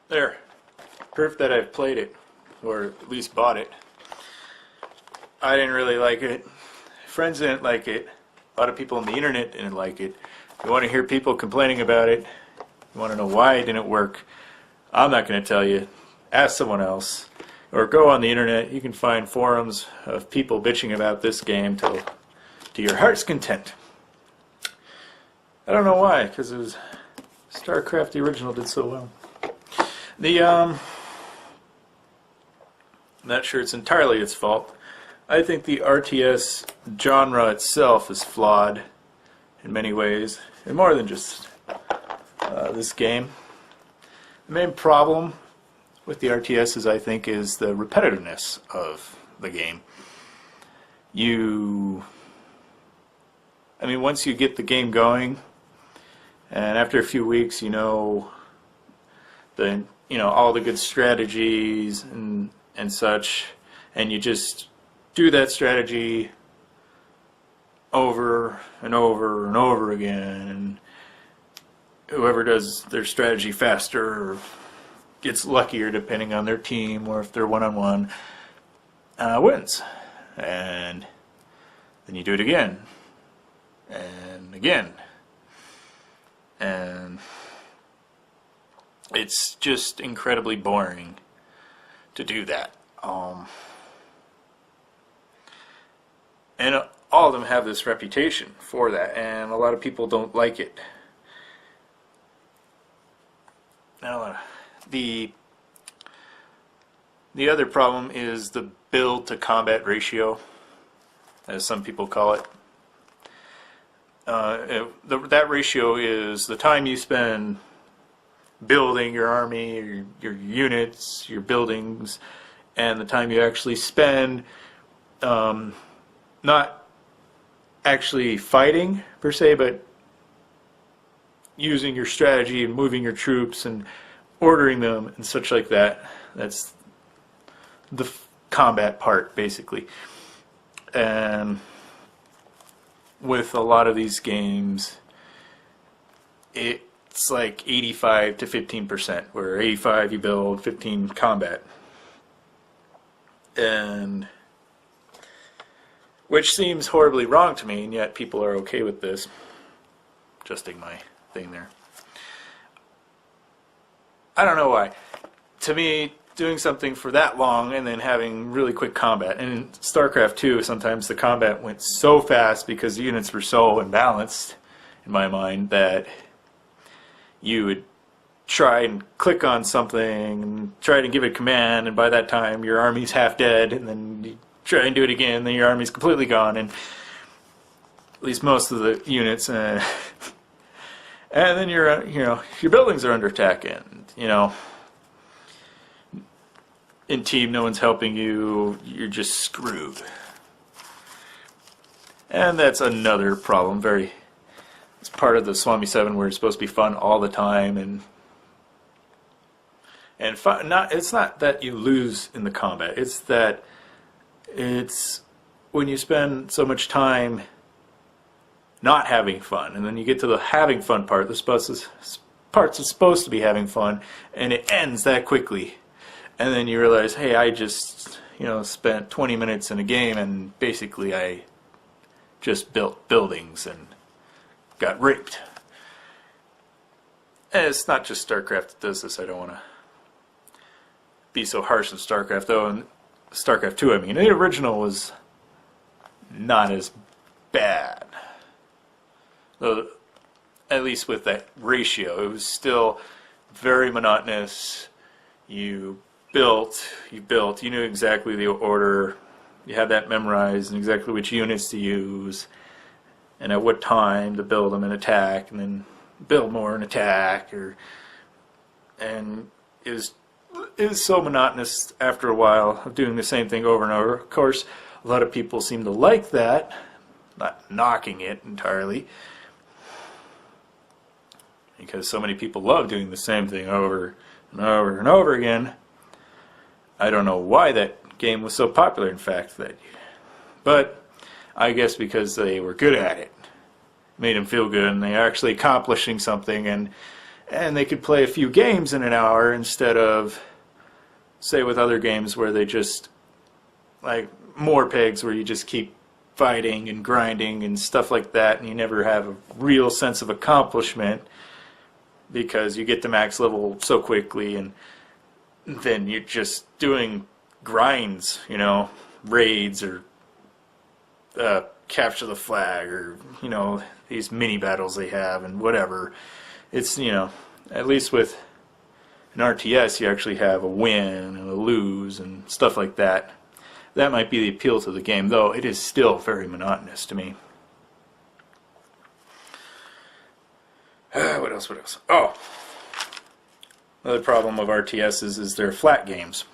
There. Proof that I've played it, or at least bought it. I didn't really like it. Friends didn't like it. A lot of people on the internet didn't like it. You want to hear people complaining about it? You want to know why it didn't work? I'm not going to tell you. Ask someone else. Or go on the internet. You can find forums of people bitching about this game to your heart's content. I don't know why, because it was StarCraft the original did so well. I'm not sure it's entirely its fault. I think the RTS genre itself is flawed in many ways, and more than just this game. The main problem with the RTS I think, is the repetitiveness of the game. Once you get the game going, and after a few weeks, you know all the good strategies and such, and you just do that strategy over and over and over again, and whoever does their strategy faster or gets luckier depending on their team, or if they're one-on-one, wins. And then you do it again and again, and it's just incredibly boring to do that. And all of them have this reputation for that, and a lot of people don't like it. Now, the other problem is the build to combat ratio, as some people call it. That ratio is the time you spend building your army, your units, your buildings, and the time you actually spend not actually fighting per se, but using your strategy and moving your troops and ordering them and such like that. That's the combat part, basically. And with a lot of these games, it's like 85 to 15%, where 85 you build, 15 combat. And which seems horribly wrong to me, and yet people are okay with this. Adjusting my thing there. I don't know why. To me, doing something for that long and then having really quick combat, and in StarCraft 2 sometimes the combat went so fast because the units were so imbalanced in my mind that you would try and click on something and try to give it a command, and by that time your army's half dead, and then you try and do it again, then your army's completely gone, and at least most of the units, and then your buildings are under attack, and in team no one's helping you, you're just screwed. And that's another problem. It's part of the Swami 7 where it's supposed to be fun all the time, and fun, it's not that you lose in the combat, it's that it's when you spend so much time not having fun, and then you get to the having fun part, the parts that's supposed to be having fun, and it ends that quickly. And then you realize, hey, I just, spent 20 minutes in a game, and basically I just built buildings and got raped. And it's not just StarCraft that does this. I don't want to be so harsh on StarCraft, though. And StarCraft 2, the original was not as bad. Though, at least with that ratio, it was still very monotonous. You built, you knew exactly the order, you had that memorized, and exactly which units to use, and at what time to build them and attack, and then build more and attack, and it was so monotonous after a while of doing the same thing over and over. Of course, a lot of people seem to like that, not knocking it entirely, because so many people love doing the same thing over and over and over again. I don't know why that game was so popular, in fact, but I guess because they were good at it. Made them feel good, and they are actually accomplishing something, and and they could play a few games in an hour instead of, say, with other games where they just, like more pegs, where you just keep fighting and grinding and stuff like that, and you never have a real sense of accomplishment because you get to max level so quickly, and then you're just doing grinds, you know, raids or capture the flag, or, you know, these mini battles they have and whatever. It's, you know, at least with an RTS you actually have a win and a lose and stuff like that. That might be the appeal to the game, though it is still very monotonous to me. What else? Oh! Another problem of RTSs is they're flat games.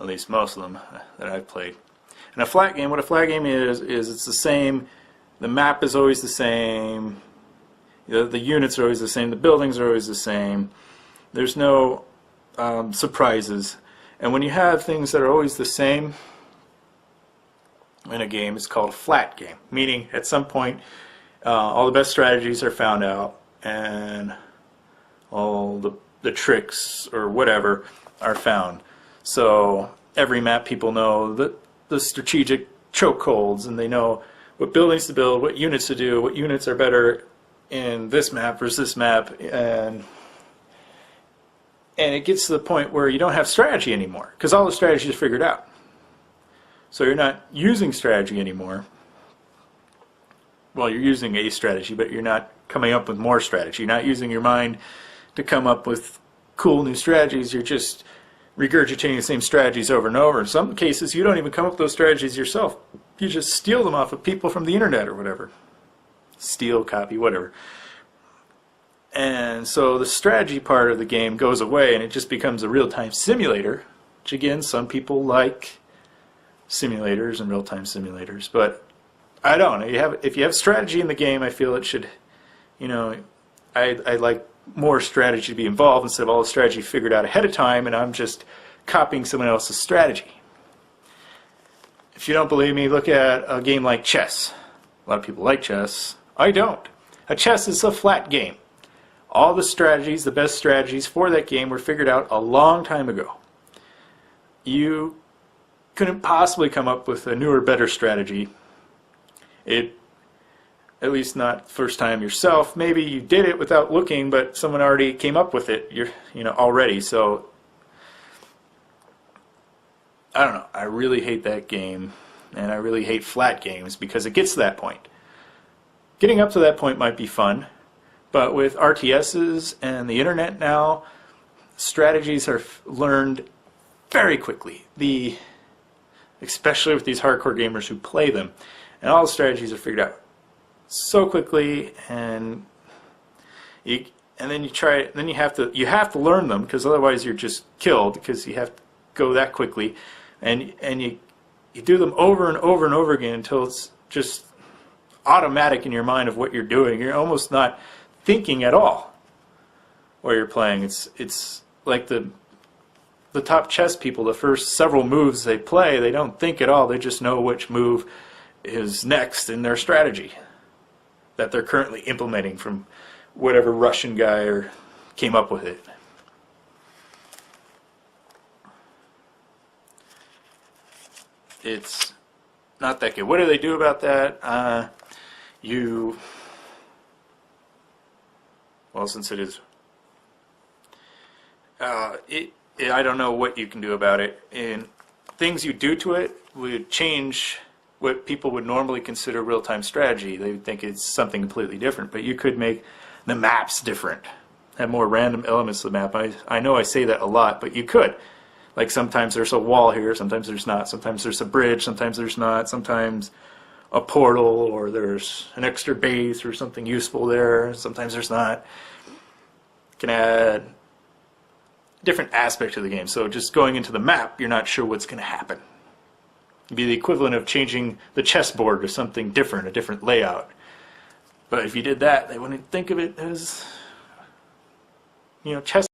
At least most of them that I've played. And a flat game, what a flat game is it's the same, the map is always the same, the units are always the same, the buildings are always the same, there's no surprises. And when you have things that are always the same in a game, it's called a flat game. Meaning, at some point, all the best strategies are found out, and all the tricks or whatever are found. So every map, people know the strategic chokeholds, and they know what buildings to build, what units to do, what units are better in this map versus this map, and it gets to the point where you don't have strategy anymore, because all the strategy is figured out. So you're not using strategy anymore. Well, you're using a strategy, but you're not coming up with more strategy. You're not using your mind to come up with cool new strategies. You're just regurgitating the same strategies over and over. In some cases, you don't even come up with those strategies yourself. You just steal them off of people from the internet or whatever. Steal, copy, whatever. And so the strategy part of the game goes away, and it just becomes a real-time simulator, which, again, some people like simulators and real-time simulators, but I don't. If you have strategy in the game, I feel it should, you know, I like more strategy to be involved instead of all the strategy figured out ahead of time, and I'm just copying someone else's strategy. If you don't believe me, look at a game like chess. A lot of people like chess. I don't. A chess is a flat game. All the strategies, the best strategies for that game were figured out a long time ago. You couldn't possibly come up with a newer, better strategy. At least not the first time yourself. Maybe you did it without looking, but someone already came up with it, already. So I don't know. I really hate that game, and I really hate flat games because it gets to that point. Getting up to that point might be fun, but with RTSs and the internet now, strategies are learned very quickly. Especially with these hardcore gamers who play them, and all the strategies are figured out so quickly, and then you try it, and then you have to learn them, because otherwise you're just killed, because you have to go that quickly, and you do them over and over and over again until it's just automatic in your mind of what you're doing. You're almost not thinking at all while you're playing. It's like the top chess people, the first several moves they play, they don't think at all. They just know which move is next in their strategy that they're currently implementing from whatever Russian guy came up with it. It's not that good. What do they do about that? Well, since it is, I don't know what you can do about it. And things you do to it would change what people would normally consider real-time strategy. They would think it's something completely different, but you could make the maps different, have more random elements of the map. I know I say that a lot, but you could. Like sometimes there's a wall here, sometimes there's not, sometimes there's a bridge, sometimes there's not, sometimes a portal, or there's an extra base or something useful there, sometimes there's not. You can add different aspect to the game. So just going into the map, you're not sure what's going to happen. It'd be the equivalent of changing the chessboard to something different, a different layout. But if you did that, they wouldn't think of it as, chess.